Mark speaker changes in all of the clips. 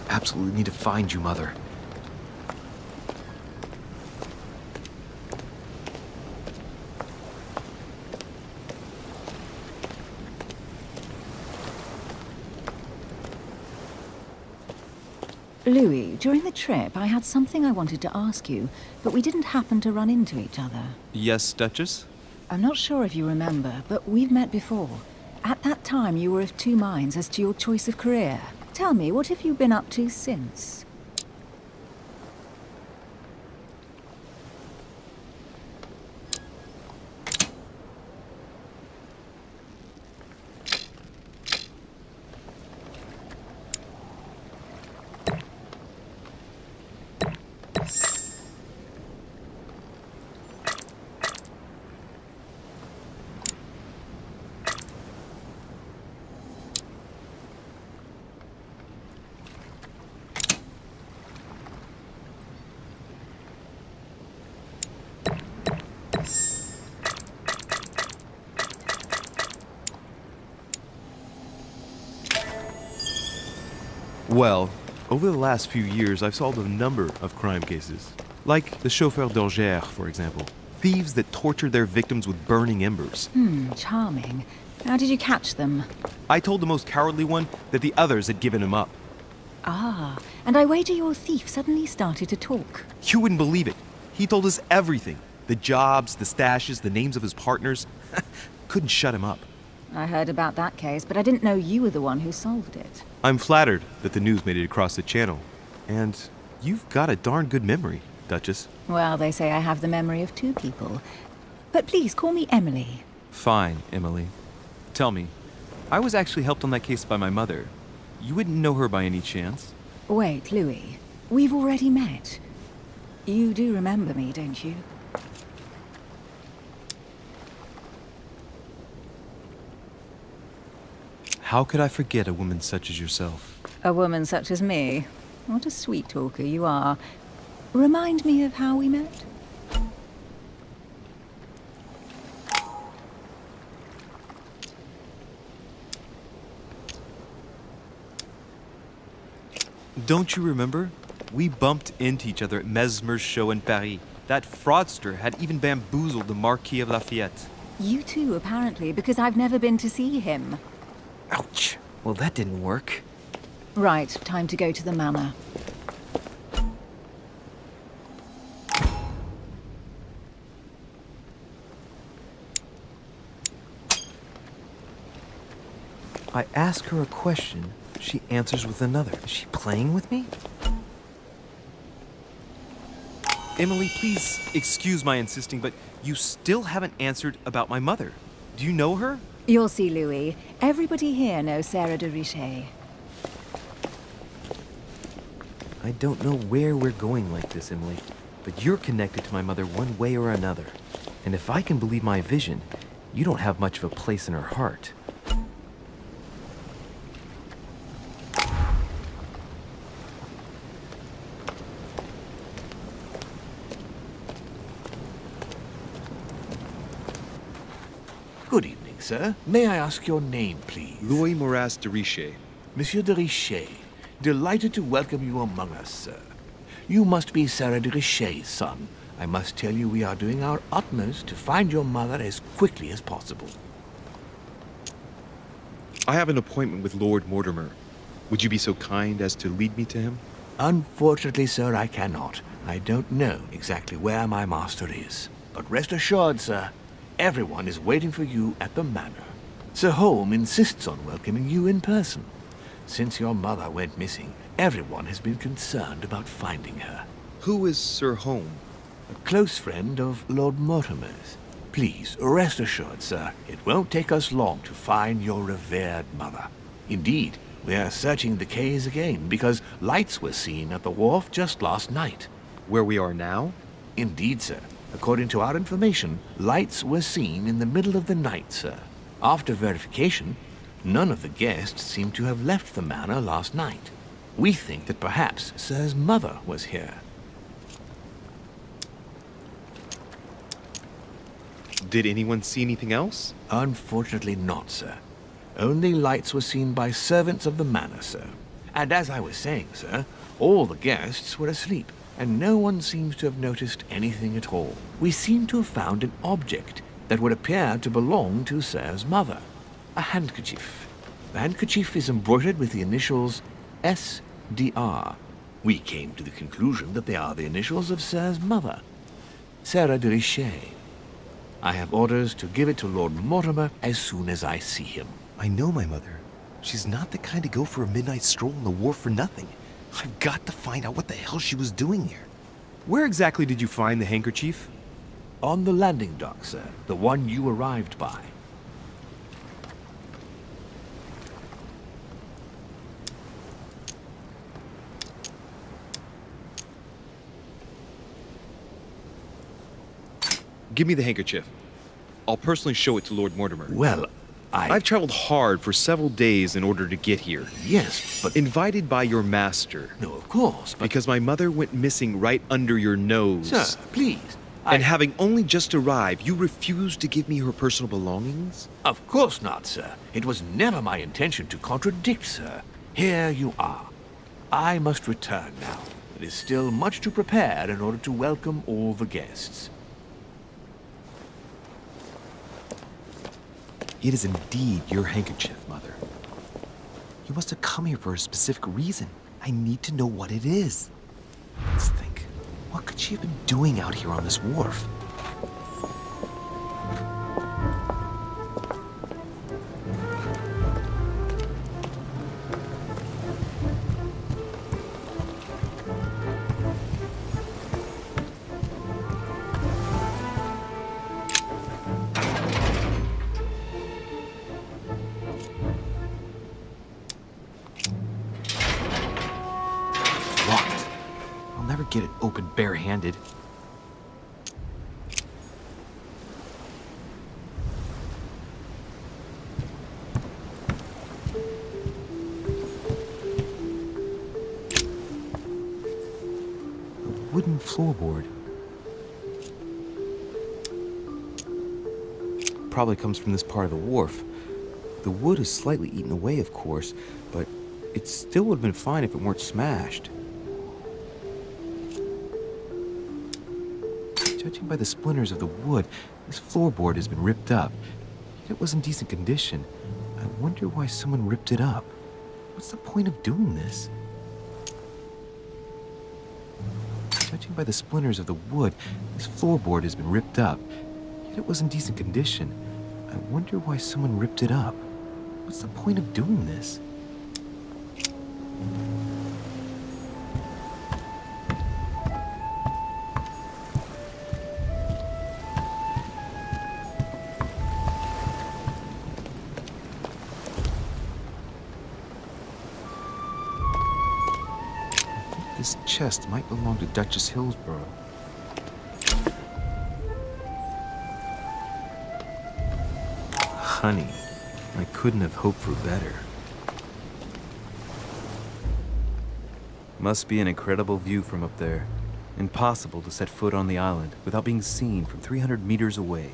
Speaker 1: Absolutely need to find you, Mother.
Speaker 2: Louis, during the trip, I had something I wanted to ask you, but we didn't happen to run into each other.
Speaker 3: Yes, Duchess?
Speaker 2: I'm not sure if you remember, but we've met before. At that time, you were of two minds as to your choice of career. Tell me, what have you been up to since?
Speaker 3: Well, over the last few years, I've solved a number of crime cases. Like the chauffeur d'Orgère, for example. Thieves that tortured their victims with burning embers.
Speaker 2: Charming. How did you catch them?
Speaker 3: I told the most cowardly one that the others had given him up.
Speaker 2: Ah, and I wager your thief suddenly started to talk.
Speaker 3: You wouldn't believe it. He told us everything. The jobs, the stashes, the names of his partners. Couldn't shut him up.
Speaker 2: I heard about that case, but I didn't know you were the one who solved it.
Speaker 3: I'm flattered that the news made it across the channel. And you've got a darn good memory, Duchess.
Speaker 2: Well, they say I have the memory of two people. But please, call me Emily.
Speaker 3: Fine, Emily. Tell me, I was actually helped on that case by my mother. You wouldn't know her by any chance?
Speaker 2: Wait, Louis. We've already met. You do remember me, don't you?
Speaker 3: How could I forget a woman such as yourself?
Speaker 2: A woman such as me? What a sweet talker you are. Remind me of how we met?
Speaker 3: Don't you remember? We bumped into each other at Mesmer's show in Paris. That fraudster had even bamboozled the Marquis of Lafayette.
Speaker 2: You too, apparently, because I've never been to see him.
Speaker 1: Ouch. Well, that didn't work.
Speaker 2: Right, time to go to the manor.
Speaker 1: I ask her a question, she answers with another. Is she playing with me?
Speaker 3: Emily, please excuse my insisting, but you still haven't answered about my mother. Do you know her?
Speaker 2: You'll see, Louis. Everybody here knows Sarah de Richet.
Speaker 1: I don't know where we're going like this, Emily, but you're connected to my mother one way or another. And if I can believe my vision, you don't have much of a place in her heart.
Speaker 4: Good evening, sir. May I ask your name, please?
Speaker 3: Louis Moras de Richet.
Speaker 4: Monsieur de Richet. Delighted to welcome you among us, sir. You must be Sarah de Richet's son. I must tell you we are doing our utmost to find your mother as quickly as possible.
Speaker 3: I have an appointment with Lord Mortimer. Would you be so kind as to lead me to him?
Speaker 4: Unfortunately, sir, I cannot. I don't know exactly where my master is. But rest assured, sir, everyone is waiting for you at the manor. Sir Holm insists on welcoming you in person. Since your mother went missing, everyone has been concerned about finding her.
Speaker 3: Who is Sir Holm?
Speaker 4: A close friend of Lord Mortimer's. Please, rest assured, sir, it won't take us long to find your revered mother. Indeed, we are searching the quays again because lights were seen at the wharf just last night.
Speaker 3: Where we are now?
Speaker 4: Indeed, sir. According to our information, lights were seen in the middle of the night, sir. After verification, none of the guests seem to have left the manor last night. We think that perhaps Sir's mother was here.
Speaker 3: Did anyone see anything else?
Speaker 4: Unfortunately not, sir. Only lights were seen by servants of the manor, sir. And as I was saying, sir, all the guests were asleep, and no one seems to have noticed anything at all. We seem to have found an object that would appear to belong to Sir's mother. A handkerchief. The handkerchief is embroidered with the initials S.D.R. We came to the conclusion that they are the initials of Sir's mother, Sarah de Richet. I have orders to give it to Lord Mortimer as soon as I see him.
Speaker 3: I know my mother. She's not the kind to go for a midnight stroll on the wharf for nothing. I've got to find out what the hell she was doing here. Where exactly did you find the handkerchief?
Speaker 4: On the landing dock, sir. The one you arrived by.
Speaker 3: Give me the handkerchief. I'll personally show it to Lord Mortimer.
Speaker 4: Well,
Speaker 3: I've traveled hard for several days in order to get here.
Speaker 4: Yes, but...
Speaker 3: Invited by your master.
Speaker 4: No, of course, but...
Speaker 3: Because my mother went missing right under your nose.
Speaker 4: Sir, please.
Speaker 3: And having only just arrived, you refused to give me her personal belongings?
Speaker 4: Of course not, sir. It was never my intention to contradict, sir. Here you are. I must return now. There is still much to prepare in order to welcome all the guests.
Speaker 1: It is indeed your handkerchief, Mother. You must have come here for a specific reason. I need to know what it is. Let's think. What could she have been doing out here on this wharf? Locked. I'll never get it open barehanded. A wooden floorboard. Probably comes from this part of the wharf. The wood is slightly eaten away, of course, but it still would have been fine if it weren't smashed. Judging by the splinters of the wood, this floorboard has been ripped up. Yet it was in decent condition. I wonder why someone ripped it up. What's the point of doing this? Judging by the splinters of the wood, this floorboard has been ripped up. Yet it was in decent condition. I wonder why someone ripped it up. What's the point of doing this? This chest might belong to Duchess Hillsborough. Honey, I couldn't have hoped for better. Must be an incredible view from up there. Impossible to set foot on the island without being seen from 300 meters away.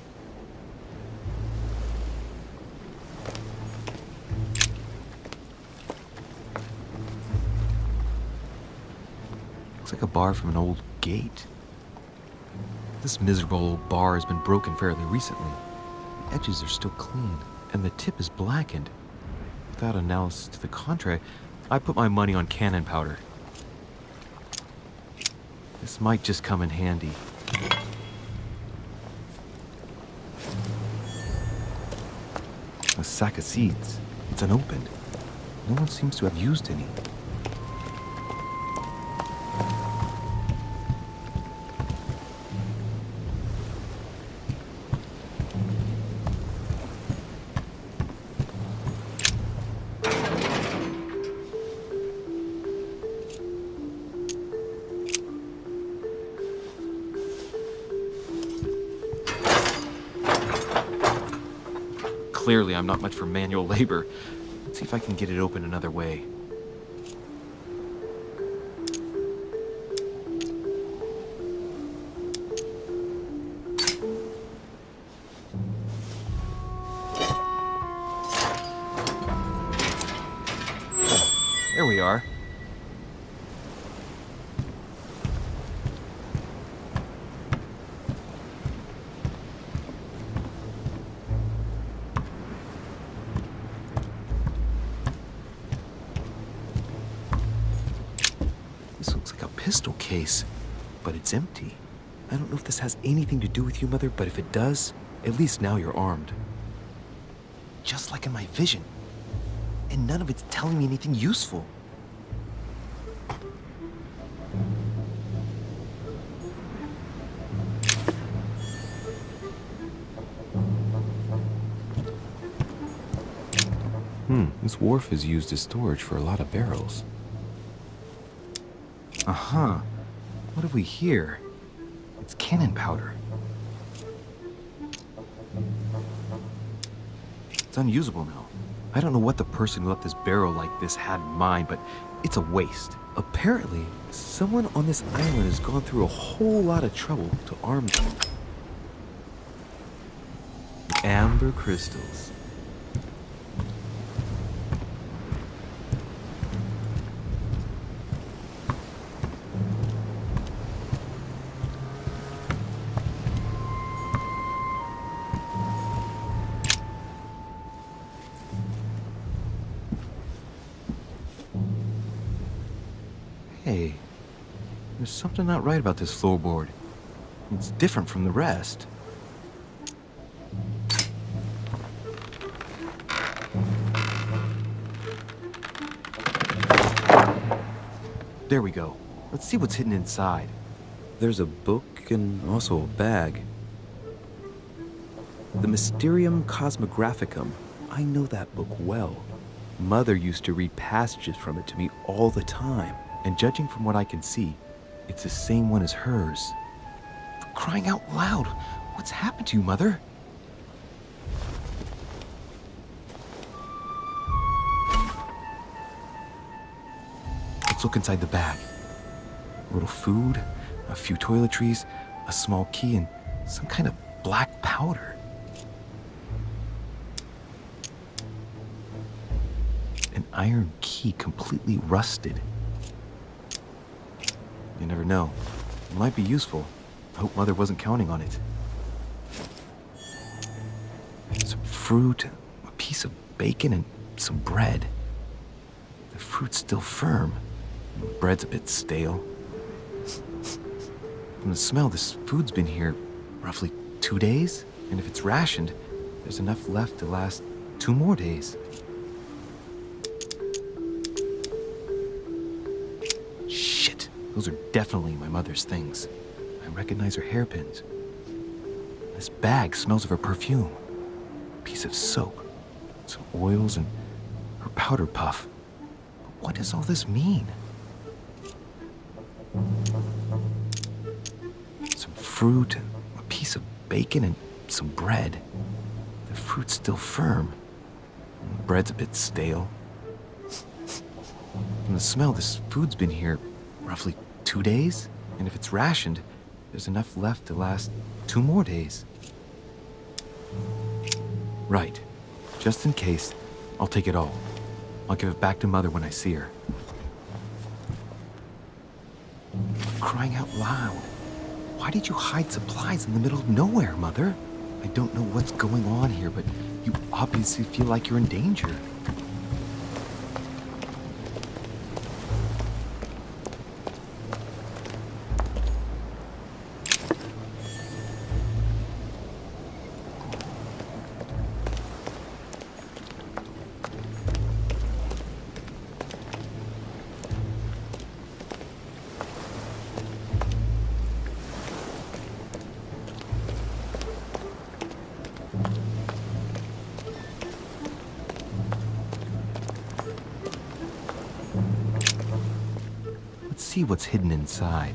Speaker 1: Looks like a bar from an old gate. This miserable old bar has been broken fairly recently. The edges are still clean, and the tip is blackened. Without analysis to the contrary, I put my money on cannon powder. This might just come in handy. A sack of seeds. It's unopened. No one seems to have used any. Clearly, I'm not much for manual labor. Let's see if I can get it open another way. There we are. like a pistol case, but it's empty. I don't know if this has anything to do with you, Mother, but if it does, at least now you're armed. Just like in my vision. And none of it's telling me anything useful. This wharf is used as storage for a lot of barrels. Uh-huh. What have we here? It's cannon powder. It's unusable now. I don't know what the person who left this barrel like this had in mind, but it's a waste. Apparently, someone on this island has gone through a whole lot of trouble to arm them. Amber crystals. Hey, there's something not right about this floorboard. It's different from the rest. There we go. Let's see what's hidden inside. There's a book and also a bag. The Mysterium Cosmographicum. I know that book well. Mother used to read passages from it to me all the time. And judging from what I can see, it's the same one as hers. For crying out loud, what's happened to you, Mother? Let's look inside the bag. A little food, a few toiletries, a small key, and some kind of black powder. An iron key completely rusted. You never know. It might be useful. I hope Mother wasn't counting on it. Some fruit, a piece of bacon, and some bread. The fruit's still firm. The bread's a bit stale. From the smell, this food's been here roughly 2 days. And if it's rationed, there's enough left to last 2 more days. Those are definitely my mother's things. I recognize her hairpins. This bag smells of her perfume. A piece of soap, some oils, and her powder puff. But what does all this mean? Some fruit, a piece of bacon, and some bread. The fruit's still firm. And the bread's a bit stale. From the smell, this food's been here roughly 2 days, and if it's rationed, there's enough left to last 2 more days. Right. Just in case, I'll take it all. I'll give it back to Mother when I see her. Crying out loud. Why did you hide supplies in the middle of nowhere, Mother? I don't know what's going on here, but you obviously feel like you're in danger. See what's hidden inside.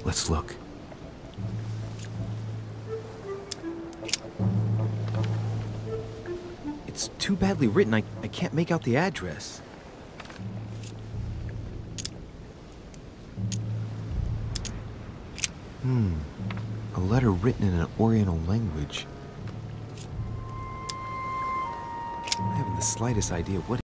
Speaker 1: Let's look. It's too badly written, I can't make out the address. A letter written in an Oriental language. I haven't the slightest idea what